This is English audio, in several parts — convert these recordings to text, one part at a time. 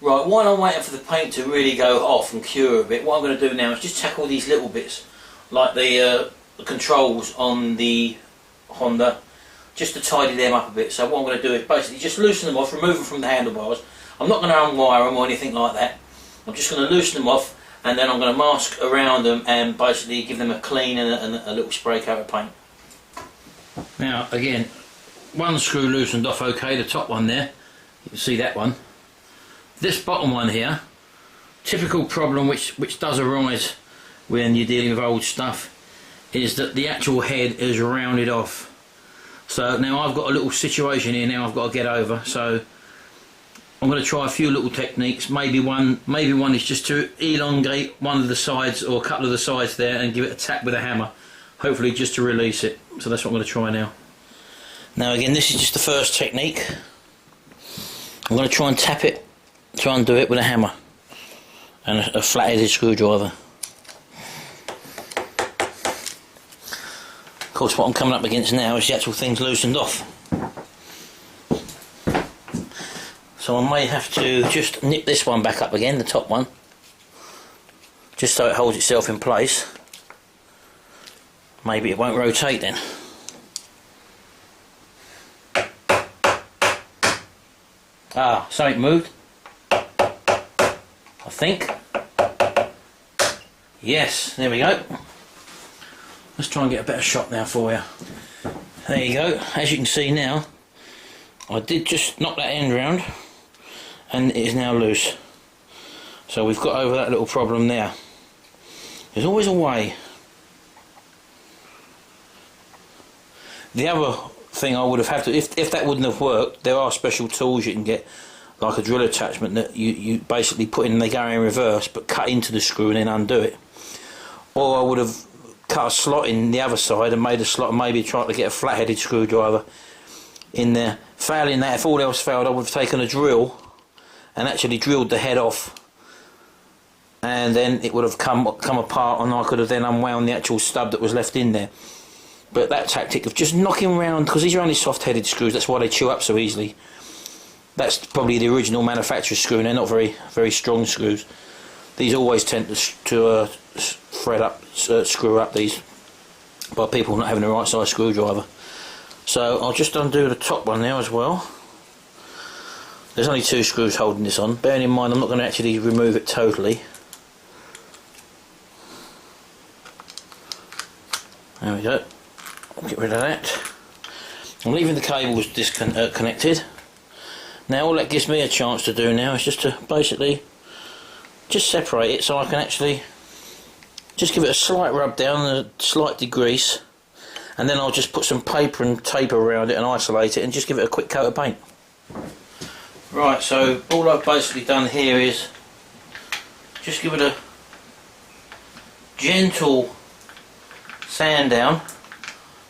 Right, while I'm waiting for the paint to really go off and cure a bit, what I'm going to do now is just tackle these little bits, like the controls on the Honda, just to tidy them up a bit. So what I'm going to do is basically just loosen them off, remove them from the handlebars. I'm not going to unwire them or anything like that. I'm just going to loosen them off, and then I'm going to mask around them and basically give them a clean and a little spray coat of paint. Now again, one screw loosened off okay, the top one there, you can see that one. This bottom one here, typical problem which does arise when you're dealing with old stuff, is that the actual head is rounded off. So now I've got a little situation here now I've got to get over, so I'm going to try a few little techniques. Maybe one is just to elongate one of the sides or a couple of the sides there and give it a tap with a hammer, hopefully just to release it. So that's what I'm going to try now. Now again, this is just the first technique. I'm going to try and tap it, try and do it with a hammer and a flat-headed screwdriver. Of course, what I'm coming up against now is the actual thing's loosened off, so I may have to just nip this one back up again, the top one, just so it holds itself in place. Maybe it won't rotate then. Ah, something moved, I think. Yes, there we go. Let's try and get a better shot now for you. There you go. As you can see now, I did just knock that end round and it is now loose. So we've got over that little problem there. There's always a way. The other thing I would have had to, if that wouldn't have worked, there are special tools you can get, like a drill attachment that you basically put in and they go in reverse but cut into the screw and then undo it. Or I would have cut a slot in the other side and made a slot and maybe tried to get a flat-headed screwdriver in there. Failing that, if all else failed, I would have taken a drill and actually drilled the head off, and then it would have come apart and I could have then unwound the actual stub that was left in there. But that tactic of just knocking around, because these are only soft-headed screws, that's why they chew up so easily. That's probably the original manufacturer's screw, and they're not very strong screws. These always tend to thread up, screw up these by people not having the right size screwdriver. So I'll just undo the top one now as well. There's only two screws holding this on. Bearing in mind I'm not going to actually remove it totally. There we go. I'll get rid of that. I'm leaving the cables disconnected. Now all that gives me a chance to do now is just to basically just separate it, so I can actually just give it a slight rub down, a slight degrease, and then I'll just put some paper and tape around it and isolate it and just give it a quick coat of paint. Right, so all I've basically done here is just give it a gentle sand down,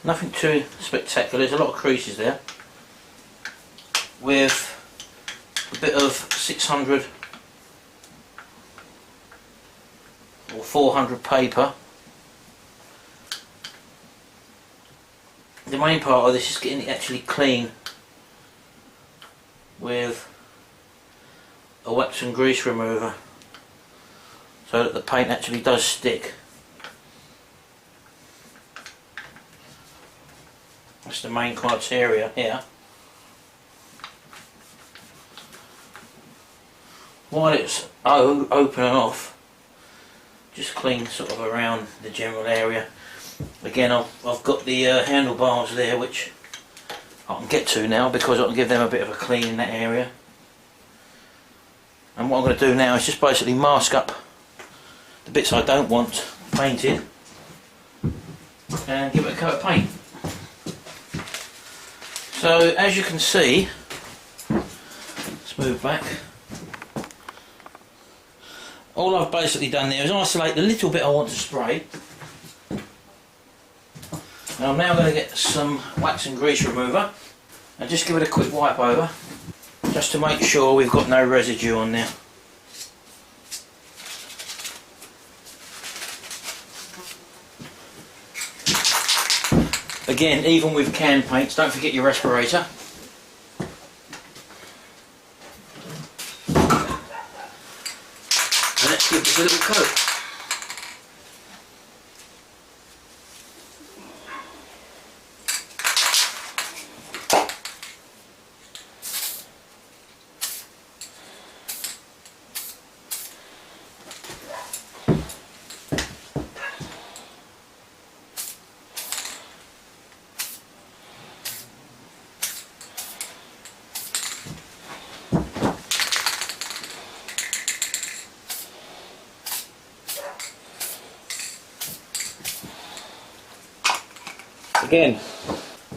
nothing too spectacular, there's a lot of creases there, with a bit of 600 or 400 paper. The main part of this is getting it actually clean with a wax and grease remover so that the paint actually does stick. That's the main criteria here. While it's open and off, just clean sort of around the general area. Again, I've got the handlebars there, which I can get to now because I can give them a bit of a clean in that area. And what I'm going to do now is just basically mask up the bits I don't want painted and give it a coat of paint. So as you can see, let's move back. all I've basically done there is isolate the little bit I want to spray. And I'm now going to get some wax and grease remover and just give it a quick wipe over, just to make sure we've got no residue on there. Again, even with can paints, don't forget your respirator. And let's give this a little coat. Again,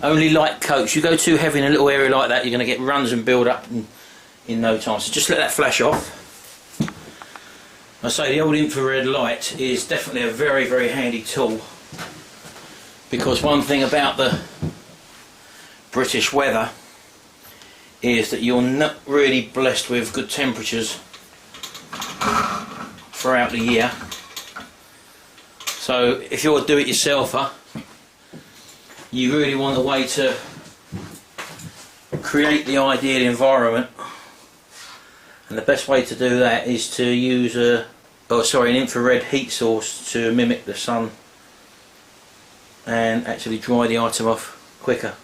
only light coats. You go too heavy in a little area like that, you're going to get runs and build up in no time. So just let that flash off. I say the old infrared light is definitely a very, very handy tool, because one thing about the British weather is that you're not really blessed with good temperatures throughout the year. So if you're a do-it-yourselfer, you really want a way to create the ideal environment, and the best way to do that is to use an infrared heat source to mimic the sun and actually dry the item off quicker.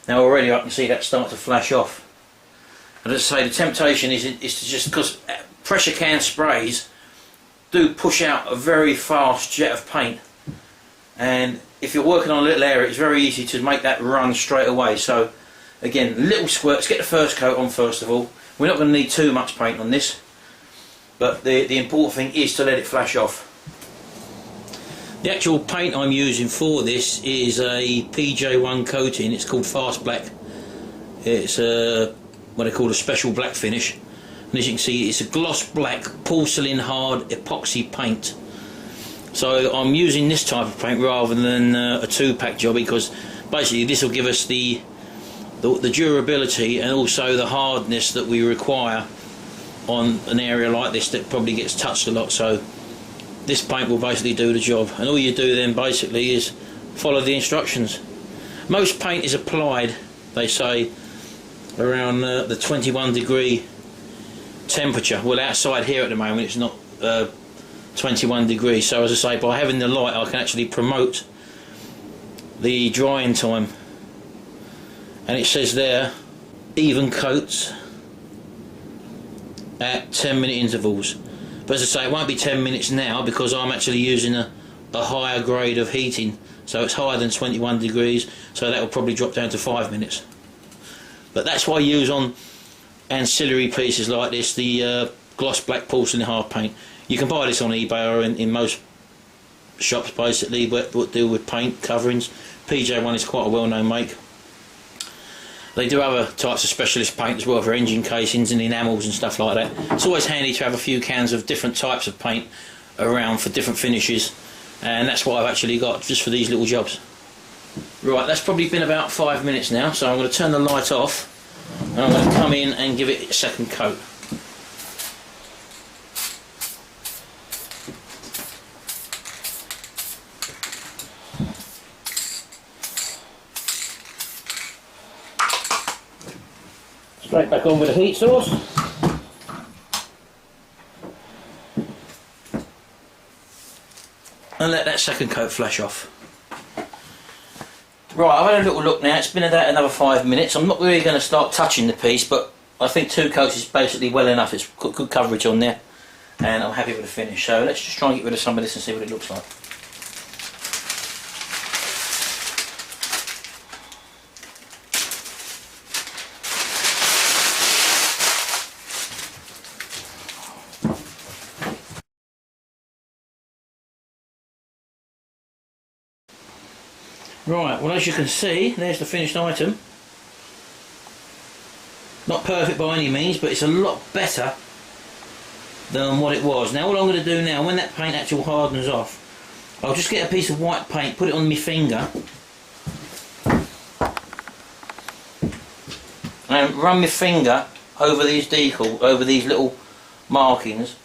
Now already I can see that start to flash off, and as I say, the temptation is to just, because pressure can sprays do push out a very fast jet of paint, and if you're working on a little area, it's very easy to make that run straight away. So again, little squirts, get the first coat on first of all. We're not going to need too much paint on this, but the important thing is to let it flash off. The actual paint I'm using for this is a PJ1 coating. It's called Fast Black. It's what they call a special black finish, and as you can see, it's a gloss black porcelain hard epoxy paint. So I'm using this type of paint rather than a 2-pack job, because basically this will give us the durability and also the hardness that we require on an area like this that probably gets touched a lot. So this paint will basically do the job, and all you do then basically is follow the instructions. Most paint is applied, they say, around the 21 degree temperature. Well, outside here at the moment it's not 21 degrees, so as I say, by having the light I can actually promote the drying time, and it says there even coats at 10-minute intervals, but as I say, it won't be 10 minutes now because I'm actually using a higher grade of heating, so it's higher than 21 degrees, so that will probably drop down to 5 minutes. But that's why I use on ancillary pieces like this the gloss black porcelain hard paint. You can buy this on eBay or in most shops basically what deal with paint coverings. PJ1 is quite a well-known make. They do other types of specialist paint as well for engine casings and enamels and stuff like that. It's always handy to have a few cans of different types of paint around for different finishes, and that's what I've actually got just for these little jobs. Right, that's probably been about 5 minutes now, so I'm going to turn the light off and I'm going to come in and give it a second coat. Straight back on with the heat source. And let that second coat flash off. Right, I've had a little look now, it's been about another 5 minutes. I'm not really going to start touching the piece, but I think 2 coats is basically well enough. It's got good coverage on there, and I'm happy with the finish. So let's just try and get rid of some of this and see what it looks like. Right, well, as you can see, there's the finished item. Not perfect by any means, but it's a lot better than what it was. Now all I'm going to do now, when that paint actually hardens off, I'll just get a piece of white paint, put it on my finger, and run my finger over these decals, over these little markings,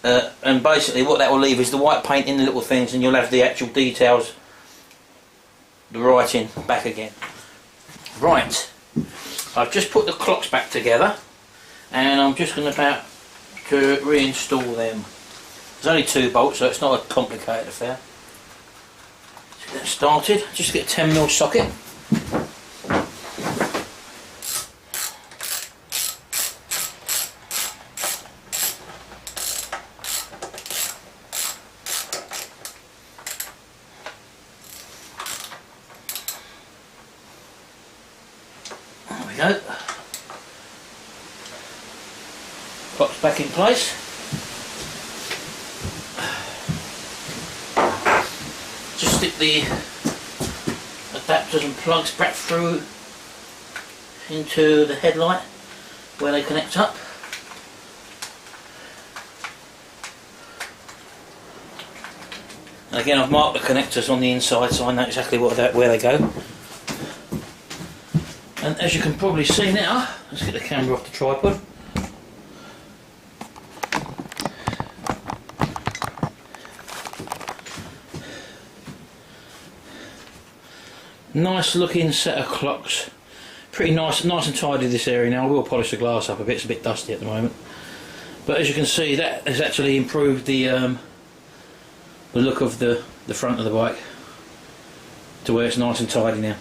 and basically what that will leave is the white paint in the little things, and you'll have the actual details, the writing back again. Right, I've just put the clocks back together, and I'm just going to reinstall them. There's only 2 bolts, so it's not a complicated affair. Let's get started. Just get a 10mm socket. There we go. Clock's back in place. Just stick the adapters and plugs back through into the headlight where they connect up. And again, I've marked the connectors on the inside so I know exactly where they go. And as you can probably see now, let's get the camera off the tripod. Nice looking set of clocks. Pretty nice and tidy this area now. I will polish the glass up a bit, it's a bit dusty at the moment. But as you can see, that has actually improved the look of the front of the bike to where it's nice and tidy now.